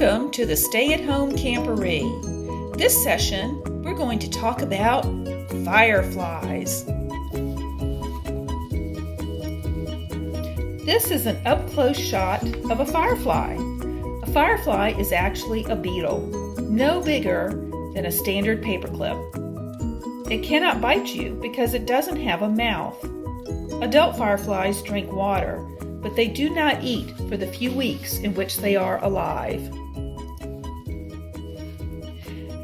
Welcome to the Stay-at-Home Camperee. This session, we're going to talk about fireflies. This is an up-close shot of a firefly. A firefly is actually a beetle, no bigger than a standard paperclip. It cannot bite you because it doesn't have a mouth. Adult fireflies drink water, but they do not eat for the few weeks in which they are alive.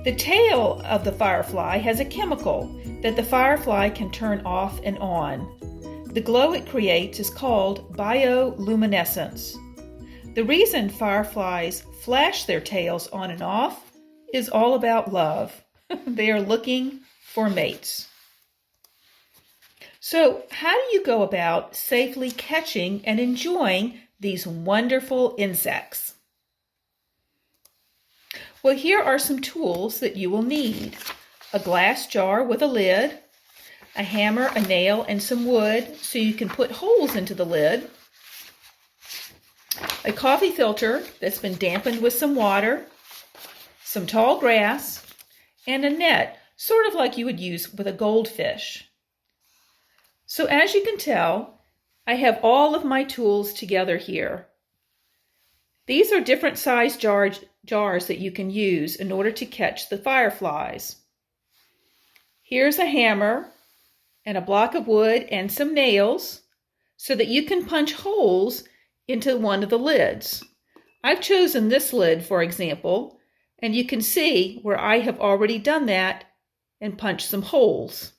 The tail of the firefly has a chemical that the firefly can turn off and on. The glow it creates is called bioluminescence. The reason fireflies flash their tails on and off is all about love. They are looking for mates. So, how do you go about safely catching and enjoying these wonderful insects? Well, here are some tools that you will need. A glass jar with a lid, a hammer, a nail, and some wood so you can put holes into the lid, a coffee filter that's been dampened with some water, some tall grass, and a net, sort of like you would use with a goldfish. So as you can tell, I have all of my tools together here. These are different size jars that you can use in order to catch the fireflies. Here's a hammer and a block of wood and some nails so that you can punch holes into one of the lids. I've chosen this lid, for example, and you can see where I have already done that and punched some holes.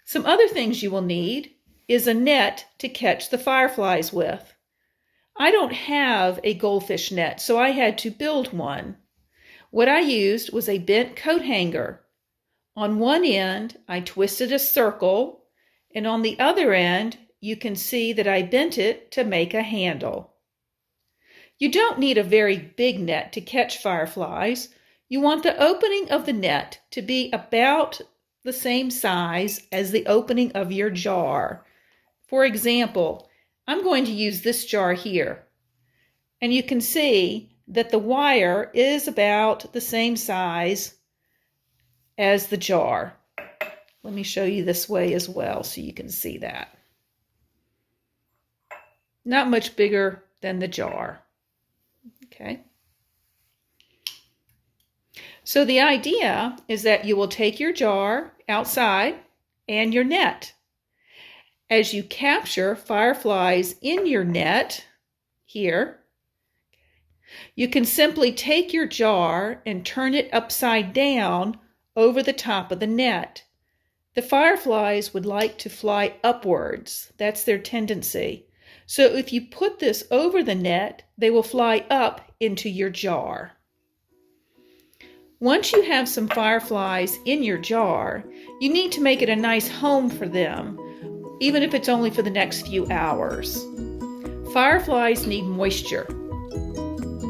Some other things you will need is a net to catch the fireflies with. I don't have a goldfish net, so I had to build one. What I used was a bent coat hanger. On one end, I twisted a circle, and on the other end, you can see that I bent it to make a handle. You don't need a very big net to catch fireflies. You want the opening of the net to be about the same size as the opening of your jar. For example, I'm going to use this jar here. And you can see that the wire is about the same size as the jar. Let me show you this way as well so you can see that. Not much bigger than the jar. Okay. So the idea is that you will take your jar outside and your net. As you capture fireflies in your net, here, you can simply take your jar and turn it upside down over the top of the net. The fireflies would like to fly upwards. That's their tendency. So if you put this over the net, they will fly up into your jar. Once you have some fireflies in your jar, you need to make it a nice home for them, even if it's only for the next few hours. Fireflies need moisture.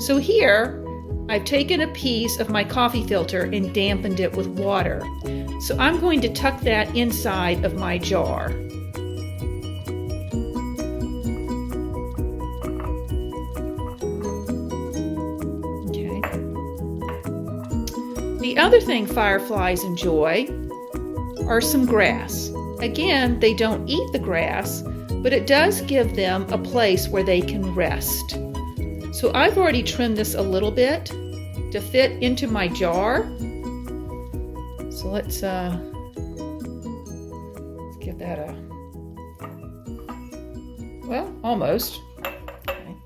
So here, I've taken a piece of my coffee filter and dampened it with water. So I'm going to tuck that inside of my jar. The other thing fireflies enjoy are some grass. Again, they don't eat the grass, but it does give them a place where they can rest. So I've already trimmed this a little bit to fit into my jar. So let's give that almost. Okay.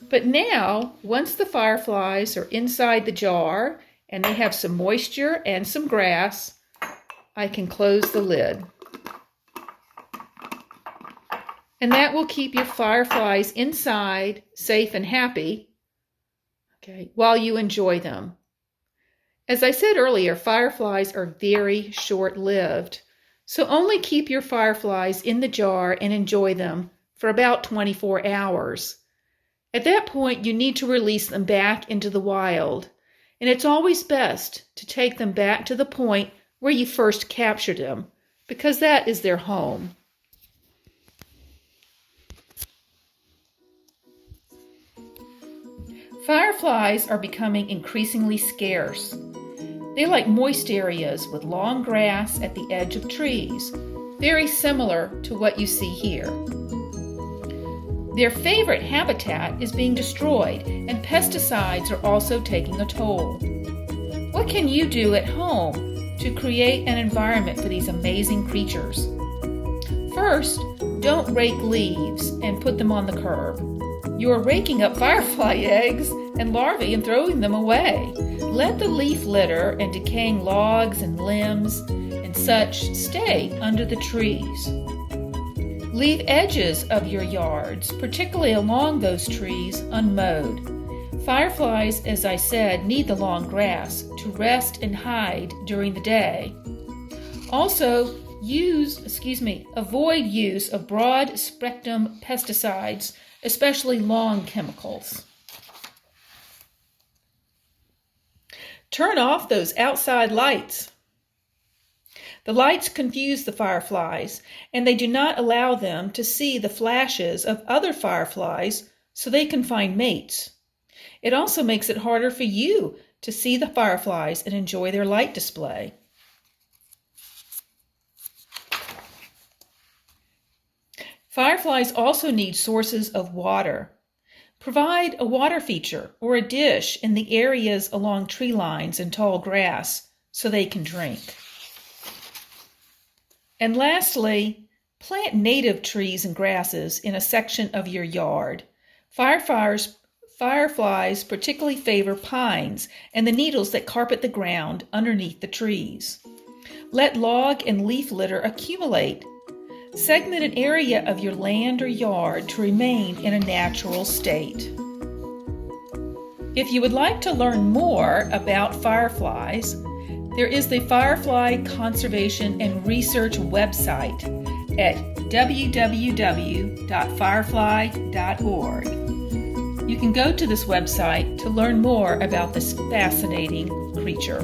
But now, once the fireflies are inside the jar, and they have some moisture and some grass, I can close the lid. And that will keep your fireflies inside, safe and happy, okay, while you enjoy them. As I said earlier, fireflies are very short-lived, so only keep your fireflies in the jar and enjoy them for about 24 hours. At that point, you need to release them back into the wild. And it's always best to take them back to the point where you first captured them, because that is their home. Fireflies are becoming increasingly scarce. They like moist areas with long grass at the edge of trees, very similar to what you see here. Their favorite habitat is being destroyed, and pesticides are also taking a toll. What can you do at home to create an environment for these amazing creatures? First, don't rake leaves and put them on the curb. You are raking up firefly eggs and larvae and throwing them away. Let the leaf litter and decaying logs and limbs and such stay under the trees. Leave edges of your yards, particularly along those trees, unmowed. Fireflies, as I said, need the long grass to rest and hide during the day. Also, avoid use of broad-spectrum pesticides, especially lawn chemicals. Turn off those outside lights. The lights confuse the fireflies, and they do not allow them to see the flashes of other fireflies so they can find mates. It also makes it harder for you to see the fireflies and enjoy their light display. Fireflies also need sources of water. Provide a water feature or a dish in the areas along tree lines and tall grass so they can drink. And lastly, plant native trees and grasses in a section of your yard. Fireflies particularly favor pines and the needles that carpet the ground underneath the trees. Let log and leaf litter accumulate. Segment an area of your land or yard to remain in a natural state. If you would like to learn more about fireflies, there is the Firefly Conservation and Research website at www.firefly.org. You can go to this website to learn more about this fascinating creature.